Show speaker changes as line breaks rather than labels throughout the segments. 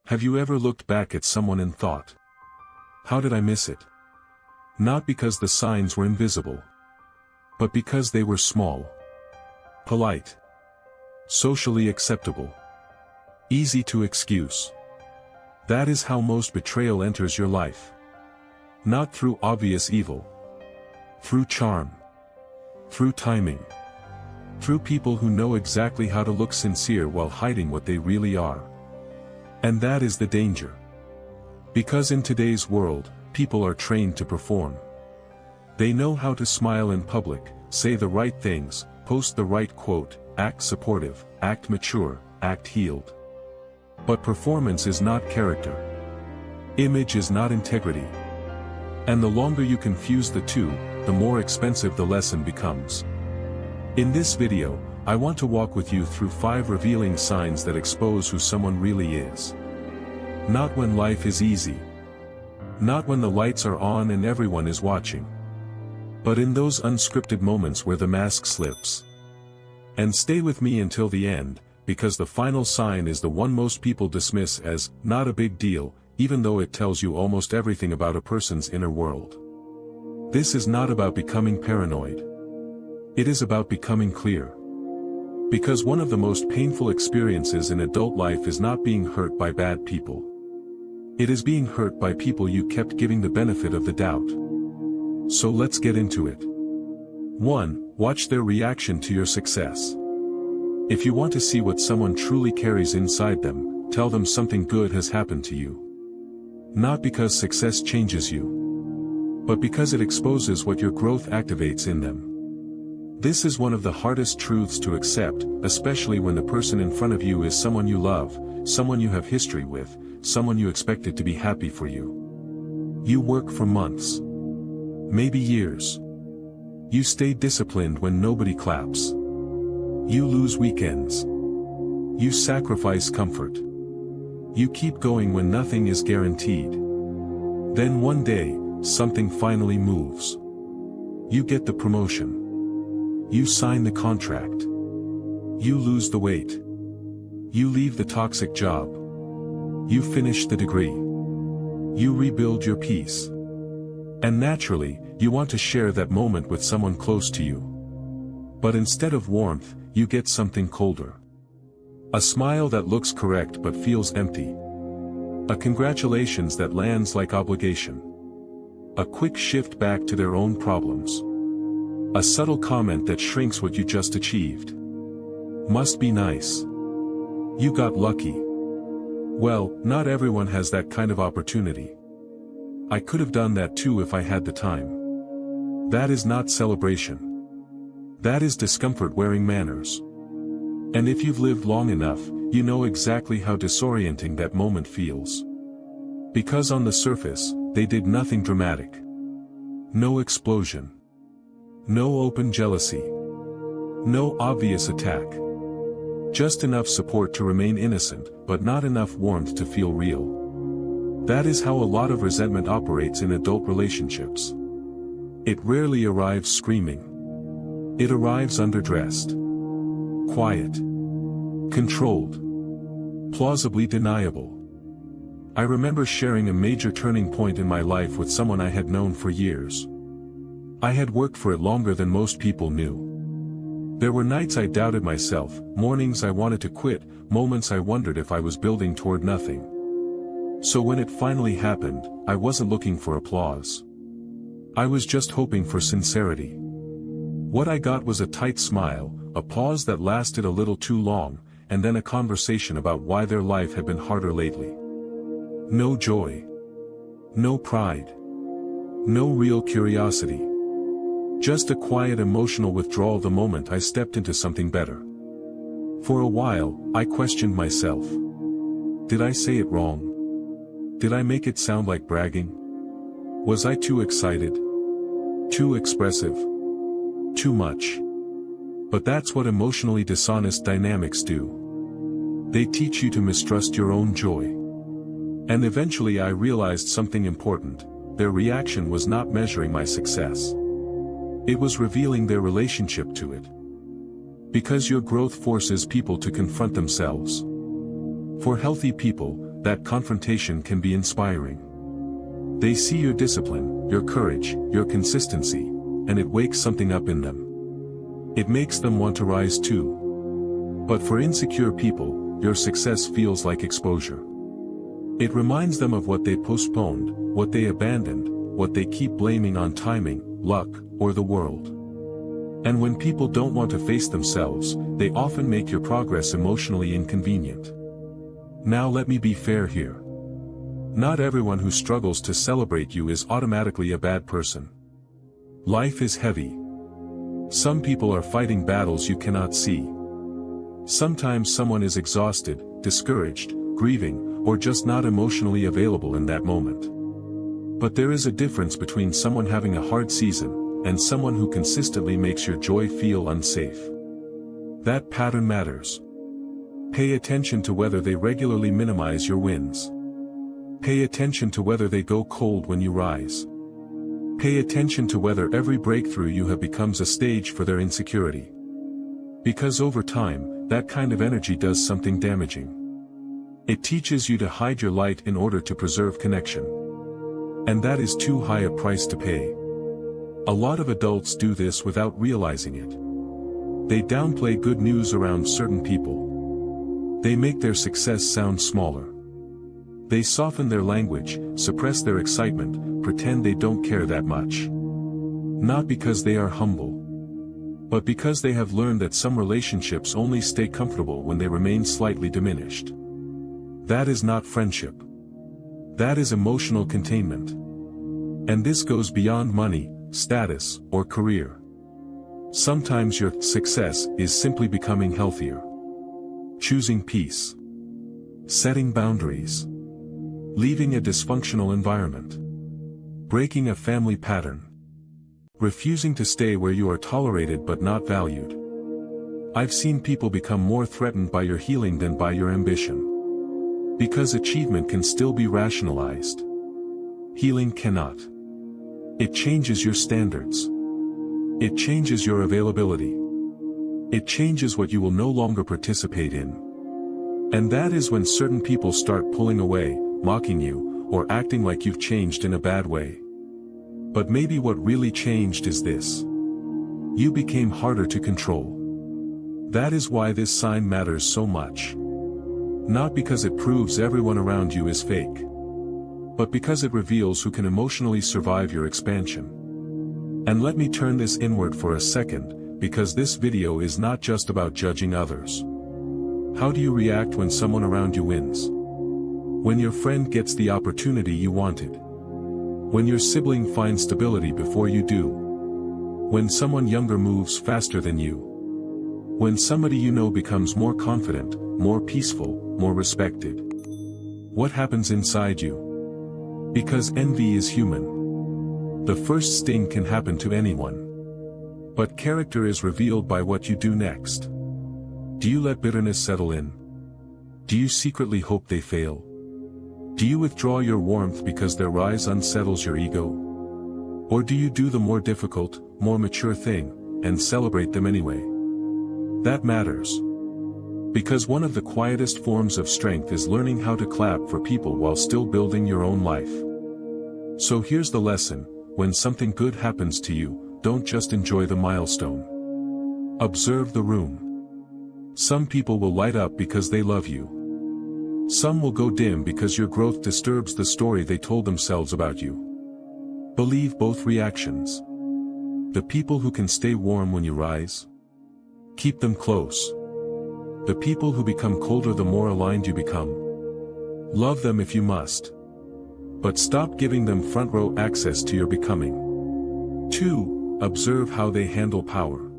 Have you ever looked back at someone and thought, how did I miss it? Not because the signs were invisible, but because they were small, polite, socially acceptable, easy to excuse. That is how most betrayal enters your life. Not through obvious evil, through charm, through timing, through people who know exactly how to look sincere while hiding what they really are. And that is the danger. Because in today's world, people are trained to perform. They know how to smile in public, say the right things, post the right quote, act supportive, act mature, act healed. But performance is not character. Image is not integrity. And the longer you confuse the two, the more expensive the lesson becomes. In this video, I want to walk with you through 5 revealing signs that expose who someone really is. Not when life is easy. Not when the lights are on and everyone is watching. But in those unscripted moments where the mask slips. And stay with me until the end, because the final sign is the one most people dismiss as not a big deal, even though it tells you almost everything about a person's inner world. This is not about becoming paranoid. It is about becoming clear. Because one of the most painful experiences in adult life is not being hurt by bad people. It is being hurt by people you kept giving the benefit of the doubt. So let's get into it. 1. Watch their reaction to your success. If you want to see what someone truly carries inside them, tell them something good has happened to you. Not because success changes you, but because it exposes what your growth activates in them. This is one of the hardest truths to accept, especially when the person in front of you is someone you love, someone you have history with, someone you expected to be happy for you. You work for months, maybe years. You stay disciplined when nobody claps. You lose weekends. You sacrifice comfort. You keep going when nothing is guaranteed. Then one day, something finally moves. You get the promotion. You sign the contract. You lose the weight. You leave the toxic job. You finish the degree. You rebuild your peace. And naturally, you want to share that moment with someone close to you. But instead of warmth, you get something colder. A smile that looks correct but feels empty. A congratulations that lands like obligation. A quick shift back to their own problems. A subtle comment that shrinks what you just achieved. Must be nice. You got lucky. Well, not everyone has that kind of opportunity. I could have done that too if I had the time. That is not celebration. That is discomfort wearing manners. And if you've lived long enough, you know exactly how disorienting that moment feels. Because on the surface, they did nothing dramatic. No explosion. No open jealousy. No obvious attack. Just enough support to remain innocent, but not enough warmth to feel real. That is how a lot of resentment operates in adult relationships. It rarely arrives screaming. It arrives underdressed. Quiet. Controlled. Plausibly deniable. I remember sharing a major turning point in my life with someone I had known for years. I had worked for it longer than most people knew. There were nights I doubted myself, mornings I wanted to quit, moments I wondered if I was building toward nothing. So when it finally happened, I wasn't looking for applause. I was just hoping for sincerity. What I got was a tight smile, a pause that lasted a little too long, and then a conversation about why their life had been harder lately. No joy. No pride. No real curiosity. Just a quiet emotional withdrawal the moment I stepped into something better. For a while, I questioned myself. Did I say it wrong? Did I make it sound like bragging? Was I too excited? Too expressive? Too much? But that's what emotionally dishonest dynamics do. They teach you to mistrust your own joy. And eventually I realized something important. Their reaction was not measuring my success. It was revealing their relationship to it. Because your growth forces people to confront themselves. For healthy people, that confrontation can be inspiring. They see your discipline, your courage, your consistency, and it wakes something up in them. It makes them want to rise too. But for insecure people, your success feels like exposure. It reminds them of what they postponed, what they abandoned, what they keep blaming on timing, luck, or the world. And when people don't want to face themselves, they often make your progress emotionally inconvenient. Now let me be fair here. Not everyone who struggles to celebrate you is automatically a bad person. Life is heavy. Some people are fighting battles you cannot see. Sometimes someone is exhausted, discouraged, grieving, or just not emotionally available in that moment. But there is a difference between someone having a hard season, and someone who consistently makes your joy feel unsafe. That pattern matters. Pay attention to whether they regularly minimize your wins. Pay attention to whether they go cold when you rise. Pay attention to whether every breakthrough you have becomes a stage for their insecurity. Because over time, that kind of energy does something damaging. It teaches you to hide your light in order to preserve connection. And that is too high a price to pay. A lot of adults do this without realizing it. They downplay good news around certain people. They make their success sound smaller. They soften their language, suppress their excitement, pretend they don't care that much. Not because they are humble, but because they have learned that some relationships only stay comfortable when they remain slightly diminished. That is not friendship. That is emotional containment. And this goes beyond money, status, or career. Sometimes your success is simply becoming healthier. Choosing peace. Setting boundaries. Leaving a dysfunctional environment. Breaking a family pattern. Refusing to stay where you are tolerated but not valued. I've seen people become more threatened by your healing than by your ambition. Because achievement can still be rationalized. Healing cannot. It changes your standards. It changes your availability. It changes what you will no longer participate in. And that is when certain people start pulling away, mocking you, or acting like you've changed in a bad way. But maybe what really changed is this. You became harder to control. That is why this sign matters so much. Not because it proves everyone around you is fake, but because it reveals who can emotionally survive your expansion. And let me turn this inward for a second, because this video is not just about judging others. How do you react when someone around you wins? When your friend gets the opportunity you wanted? When your sibling finds stability before you do? When someone younger moves faster than you? When somebody you know becomes more confident, more peaceful, more respected? What happens inside you? Because envy is human. The first sting can happen to anyone. But character is revealed by what you do next. Do you let bitterness settle in? Do you secretly hope they fail? Do you withdraw your warmth because their rise unsettles your ego? Or do you do the more difficult, more mature thing, and celebrate them anyway? That matters. Because one of the quietest forms of strength is learning how to clap for people while still building your own life. So here's the lesson: when something good happens to you, don't just enjoy the milestone. Observe the room. Some people will light up because they love you. Some will go dim because your growth disturbs the story they told themselves about you. Believe both reactions. The people who can stay warm when you rise, keep them close. The people who become colder the more aligned you become. Love them if you must. But stop giving them front row access to your becoming. 2. Observe how they handle power.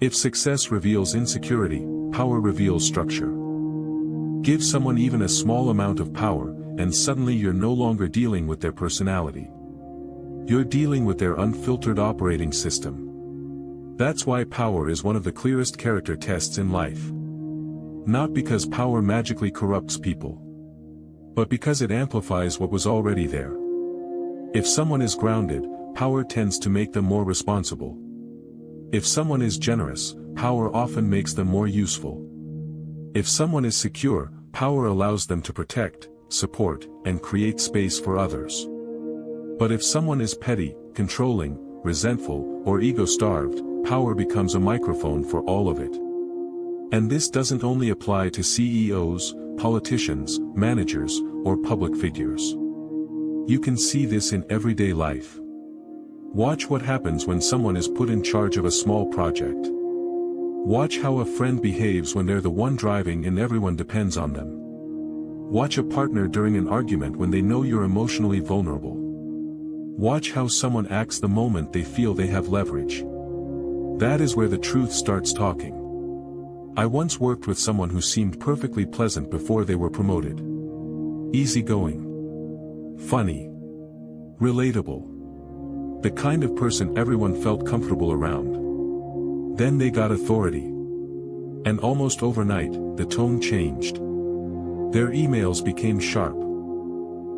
If success reveals insecurity, power reveals structure. Give someone even a small amount of power, and suddenly you're no longer dealing with their personality. You're dealing with their unfiltered operating system. That's why power is one of the clearest character tests in life. Not because power magically corrupts people, but because it amplifies what was already there. If someone is grounded, power tends to make them more responsible. If someone is generous, power often makes them more useful. If someone is secure, power allows them to protect, support, and create space for others. But if someone is petty, controlling, resentful, or ego-starved, power becomes a microphone for all of it. And this doesn't only apply to CEOs, politicians, managers, or public figures. You can see this in everyday life. Watch what happens when someone is put in charge of a small project. Watch how a friend behaves when they're the one driving and everyone depends on them. Watch a partner during an argument when they know you're emotionally vulnerable. Watch how someone acts the moment they feel they have leverage. That is where the truth starts talking. I once worked with someone who seemed perfectly pleasant before they were promoted. Easygoing. Funny. Relatable. The kind of person everyone felt comfortable around. Then they got authority. And almost overnight, the tone changed. Their emails became sharp.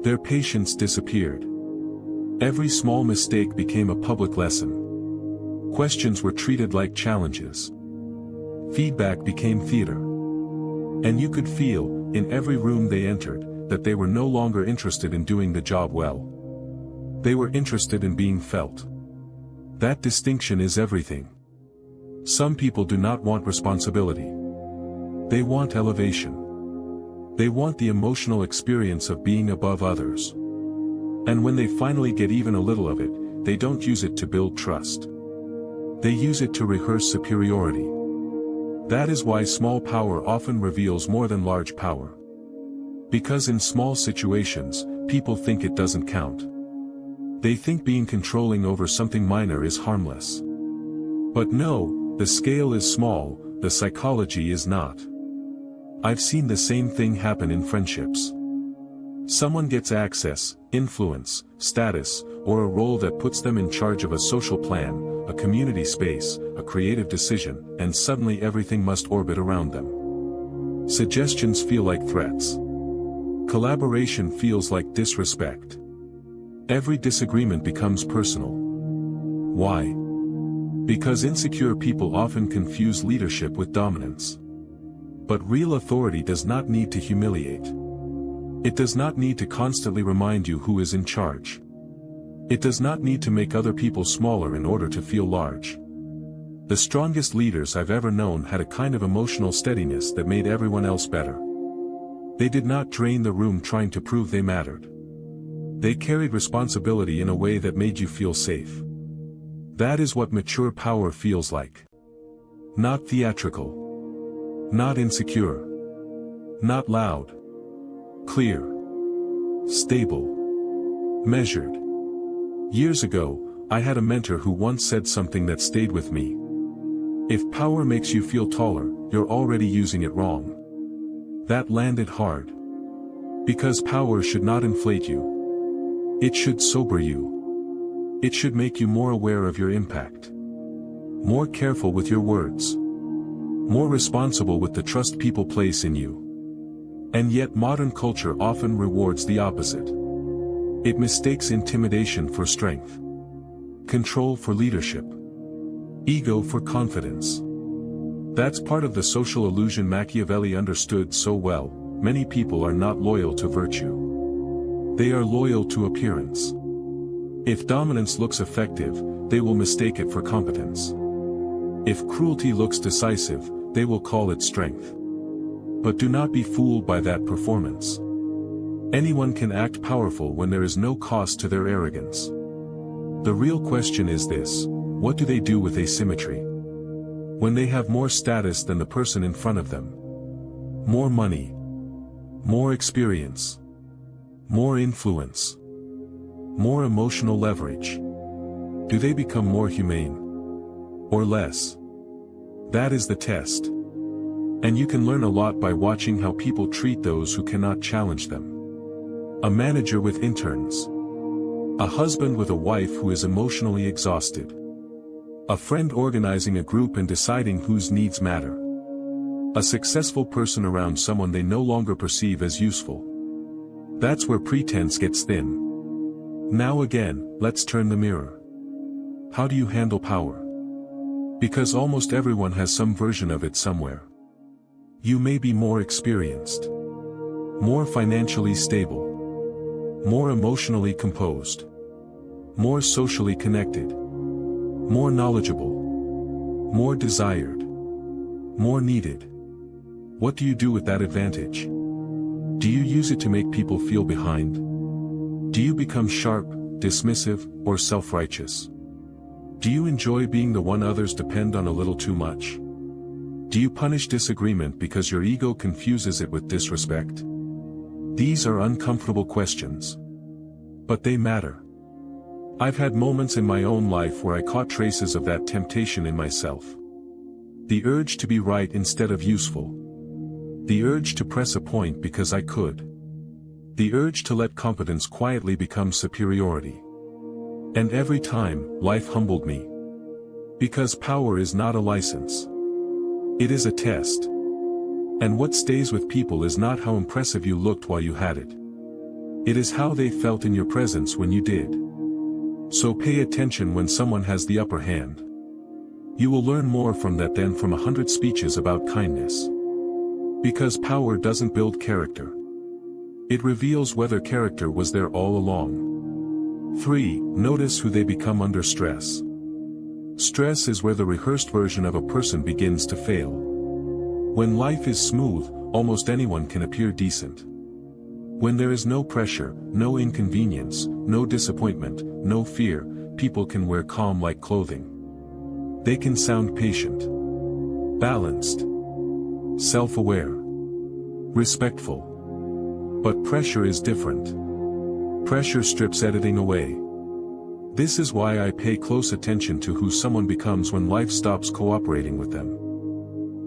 Their patience disappeared. Every small mistake became a public lesson. Questions were treated like challenges. Feedback became theater. And you could feel, in every room they entered, that they were no longer interested in doing the job well. They were interested in being felt. That distinction is everything. Some people do not want responsibility. They want elevation. They want the emotional experience of being above others. And when they finally get even a little of it, they don't use it to build trust. They use it to rehearse superiority. That is why small power often reveals more than large power. Because in small situations, people think it doesn't count. They think being controlling over something minor is harmless. But no, the scale is small, the psychology is not. I've seen the same thing happen in friendships. Someone gets access, influence, status, or a role that puts them in charge of a social plan, a community space, a creative decision, and suddenly everything must orbit around them. Suggestions feel like threats. Collaboration feels like disrespect. Every disagreement becomes personal. Why? Because insecure people often confuse leadership with dominance. But real authority does not need to humiliate. It does not need to constantly remind you who is in charge. It does not need to make other people smaller in order to feel large. The strongest leaders I've ever known had a kind of emotional steadiness that made everyone else better. They did not drain the room trying to prove they mattered. They carried responsibility in a way that made you feel safe. That is what mature power feels like. Not theatrical. Not insecure. Not loud. Clear. Stable. Measured. Years ago, I had a mentor who once said something that stayed with me. If power makes you feel taller, you're already using it wrong. That landed hard. Because power should not inflate you. It should sober you. It should make you more aware of your impact. More careful with your words. More responsible with the trust people place in you. And yet modern culture often rewards the opposite. It mistakes intimidation for strength. Control for leadership. Ego for confidence. That's part of the social illusion Machiavelli understood so well. Many people are not loyal to virtue. They are loyal to appearance. If dominance looks effective, they will mistake it for competence. If cruelty looks decisive, they will call it strength. But do not be fooled by that performance. Anyone can act powerful when there is no cost to their arrogance. The real question is this: what do they do with asymmetry? When they have more status than the person in front of them. More money. More experience. More influence. More emotional leverage. Do they become more humane? Or less? That is the test. And you can learn a lot by watching how people treat those who cannot challenge them. A manager with interns. A husband with a wife who is emotionally exhausted. A friend organizing a group and deciding whose needs matter. A successful person around someone they no longer perceive as useful. That's where pretense gets thin. Now again, let's turn the mirror. How do you handle power? Because almost everyone has some version of it somewhere. You may be more experienced. more financially stable, more emotionally composed, more socially connected, more knowledgeable, more desired, more needed. What do you do with that advantage? Do you use it to make people feel behind? Do you become sharp, dismissive, or self-righteous? Do you enjoy being the one others depend on a little too much? Do you punish disagreement because your ego confuses it with disrespect? These are uncomfortable questions. But they matter. I've had moments in my own life where I caught traces of that temptation in myself. The urge to be right instead of useful. The urge to press a point because I could. The urge to let competence quietly become superiority. And every time, life humbled me. Because power is not a license. It is a test. And what stays with people is not how impressive you looked while you had it. It is how they felt in your presence when you did. So pay attention when someone has the upper hand. You will learn more from that than from 100 speeches about kindness. Because power doesn't build character. It reveals whether character was there all along. 3. Notice who they become under stress. Stress is where the rehearsed version of a person begins to fail. When life is smooth, almost anyone can appear decent. When there is no pressure, no inconvenience, no disappointment, no fear, people can wear calm like clothing. They can sound patient, balanced, self-aware, respectful. But pressure is different. Pressure strips editing away. This is why I pay close attention to who someone becomes when life stops cooperating with them.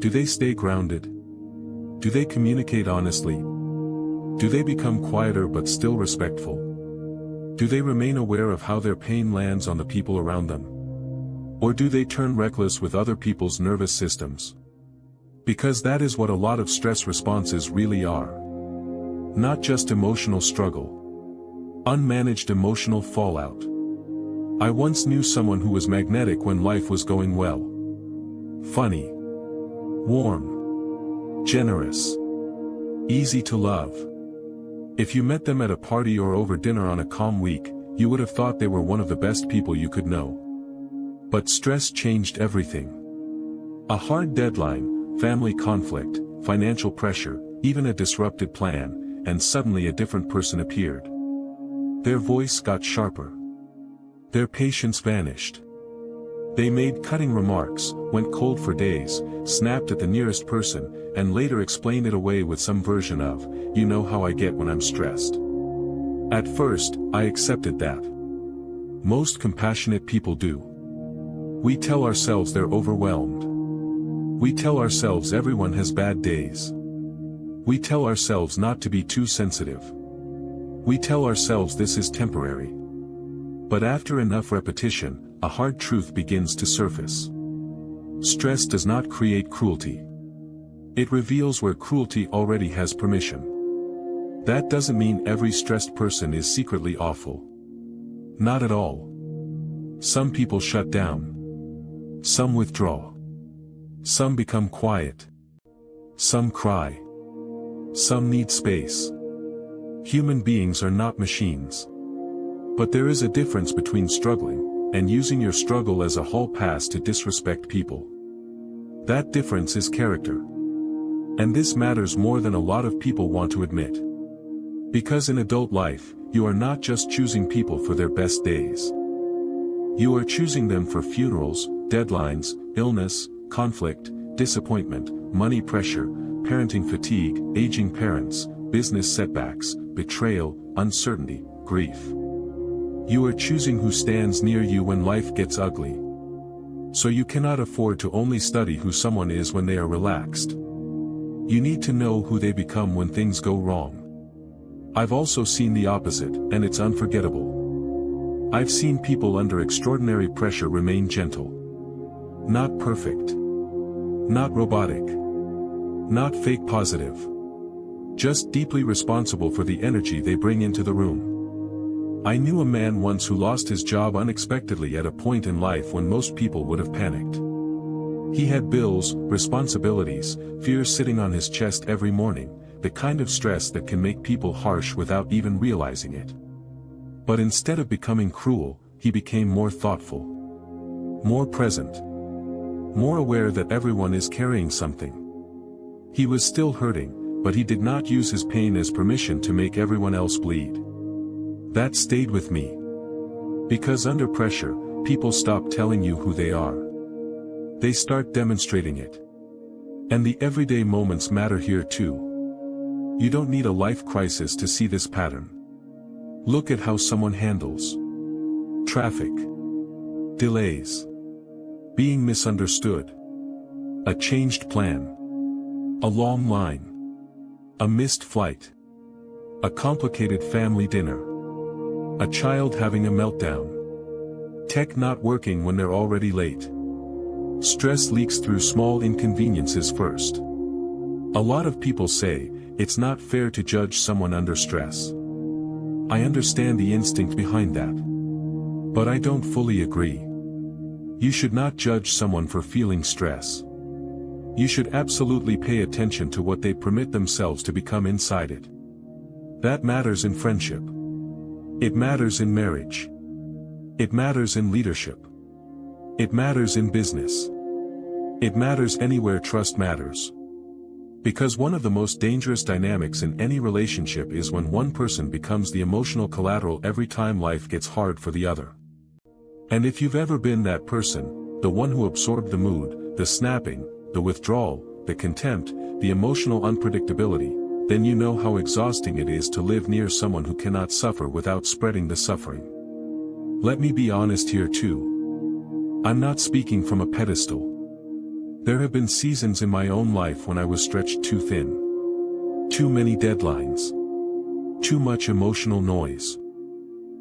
Do they stay grounded? Do they communicate honestly? Do they become quieter but still respectful? Do they remain aware of how their pain lands on the people around them? Or do they turn reckless with other people's nervous systems? Because that is what a lot of stress responses really are. Not just emotional struggle. Unmanaged emotional fallout. I once knew someone who was magnetic when life was going well. Funny. Warm. Generous. Easy to love. If you met them at a party or over dinner on a calm week, you would have thought they were one of the best people you could know. But stress changed everything. A hard deadline, family conflict, financial pressure, even a disrupted plan, and suddenly a different person appeared. Their voice got sharper. Their patience vanished. They made cutting remarks, went cold for days, snapped at the nearest person, and later explained it away with some version of, "You know how I get when I'm stressed." At first, I accepted that. Most compassionate people do. We tell ourselves they're overwhelmed. We tell ourselves everyone has bad days. We tell ourselves not to be too sensitive. We tell ourselves this is temporary. But after enough repetition, a hard truth begins to surface. Stress does not create cruelty. It reveals where cruelty already has permission. That doesn't mean every stressed person is secretly awful. Not at all. Some people shut down. Some withdraw. Some become quiet. Some cry. Some need space. Human beings are not machines. But there is a difference between struggling, and using your struggle as a hall pass to disrespect people. That difference is character. And this matters more than a lot of people want to admit. Because in adult life, you are not just choosing people for their best days. You are choosing them for funerals, deadlines, illness, conflict, disappointment, money pressure, parenting fatigue, aging parents, business setbacks, betrayal, uncertainty, grief. You are choosing who stands near you when life gets ugly. So you cannot afford to only study who someone is when they are relaxed. You need to know who they become when things go wrong. I've also seen the opposite, and it's unforgettable. I've seen people under extraordinary pressure remain gentle. Not perfect. Not robotic. Not fake positive. Just deeply responsible for the energy they bring into the room. I knew a man once who lost his job unexpectedly at a point in life when most people would have panicked. He had bills, responsibilities, fears sitting on his chest every morning, the kind of stress that can make people harsh without even realizing it. But instead of becoming cruel, he became more thoughtful, more present, more aware that everyone is carrying something. He was still hurting, but he did not use his pain as permission to make everyone else bleed. That stayed with me. Because under pressure, people stop telling you who they are. They start demonstrating it. And the everyday moments matter here too. You don't need a life crisis to see this pattern. Look at how someone handles traffic, delays, being misunderstood, a changed plan, a long line, a missed flight, a complicated family dinner, a child having a meltdown, tech not working when they're already late. Stress leaks through small inconveniences first. A lot of people say, it's not fair to judge someone under stress. I understand the instinct behind that. But I don't fully agree. You should not judge someone for feeling stress. You should absolutely pay attention to what they permit themselves to become inside it. That matters in friendship. It matters in marriage. It matters in leadership. It matters in business. It matters anywhere trust matters. Because one of the most dangerous dynamics in any relationship is when one person becomes the emotional collateral every time life gets hard for the other. And if you've ever been that person, the one who absorbed the mood, the snapping, the withdrawal, the contempt, the emotional unpredictability, then you know how exhausting it is to live near someone who cannot suffer without spreading the suffering. Let me be honest here too. I'm not speaking from a pedestal. There have been seasons in my own life when I was stretched too thin. Too many deadlines. Too much emotional noise.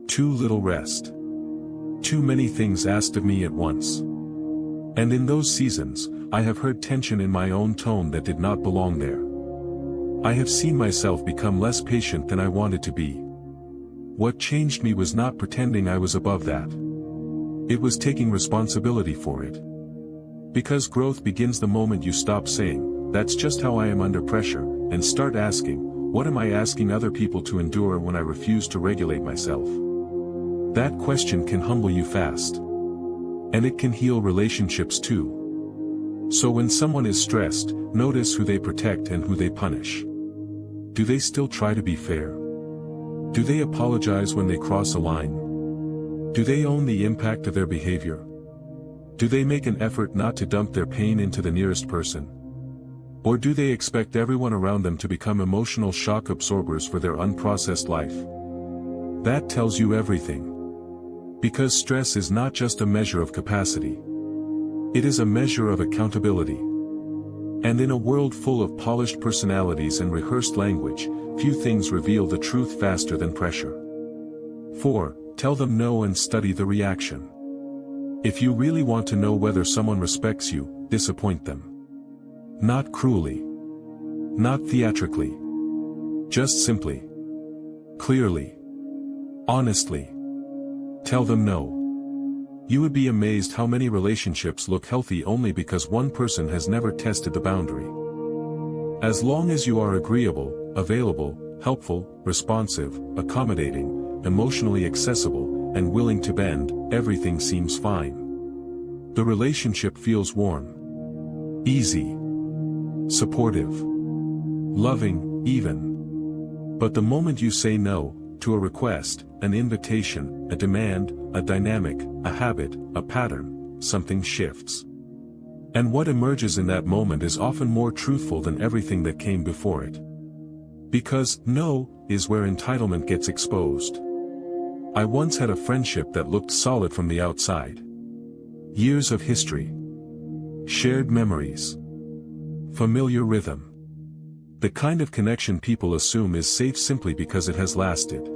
Too little rest. Too many things asked of me at once. And in those seasons, I have heard tension in my own tone that did not belong there. I have seen myself become less patient than I wanted to be. What changed me was not pretending I was above that. It was taking responsibility for it. Because growth begins the moment you stop saying, "That's just how I am under pressure," and start asking, "What am I asking other people to endure when I refuse to regulate myself?" That question can humble you fast. And it can heal relationships too. So when someone is stressed, notice who they protect and who they punish. Do they still try to be fair? Do they apologize when they cross a line? Do they own the impact of their behavior? Do they make an effort not to dump their pain into the nearest person? Or do they expect everyone around them to become emotional shock absorbers for their unprocessed life? That tells you everything. Because stress is not just a measure of capacity. It is a measure of accountability. And in a world full of polished personalities and rehearsed language, few things reveal the truth faster than pressure. 4. Tell them no and study the reaction. If you really want to know whether someone respects you, disappoint them. Not cruelly. Not theatrically. Just simply. Clearly. Honestly. Tell them no. You would be amazed how many relationships look healthy only because one person has never tested the boundary. As long as you are agreeable, available, helpful, responsive, accommodating, emotionally accessible, and willing to bend, everything seems fine. The relationship feels warm, easy, supportive, loving, even. But the moment you say no, to a request, an invitation, a demand, a dynamic, a habit, a pattern, something shifts. And what emerges in that moment is often more truthful than everything that came before it. Because no is where entitlement gets exposed. I once had a friendship that looked solid from the outside. Years of history. Shared memories. Familiar rhythm. The kind of connection people assume is safe simply because it has lasted.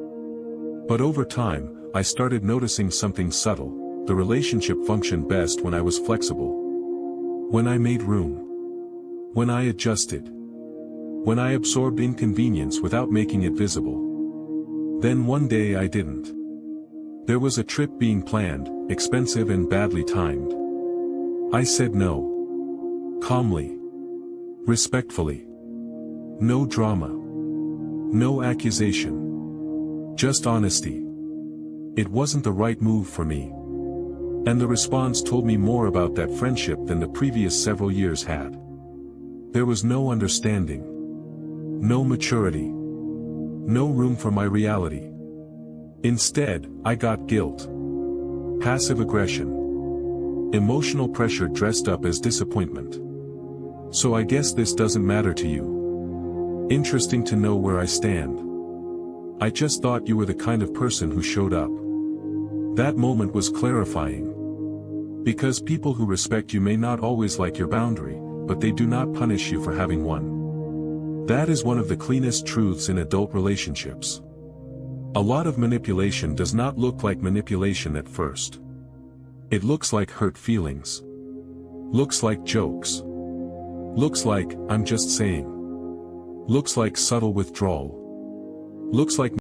But over time, I started noticing something subtle. The relationship functioned best when I was flexible. When I made room. When I adjusted. When I absorbed inconvenience without making it visible. Then one day I didn't. There was a trip being planned, expensive and badly timed. I said no. Calmly. Respectfully. No drama. No accusation. Just honesty. It wasn't the right move for me. And the response told me more about that friendship than the previous several years had. There was no understanding. No maturity. No room for my reality. Instead, I got guilt. Passive aggression. Emotional pressure dressed up as disappointment. So I guess this doesn't matter to you. Interesting to know where I stand. I just thought you were the kind of person who showed up. That moment was clarifying. Because people who respect you may not always like your boundary, but they do not punish you for having one. That is one of the cleanest truths in adult relationships. A lot of manipulation does not look like manipulation at first. It looks like hurt feelings. Looks like jokes. Looks like, I'm just saying. Looks like subtle withdrawal. Looks like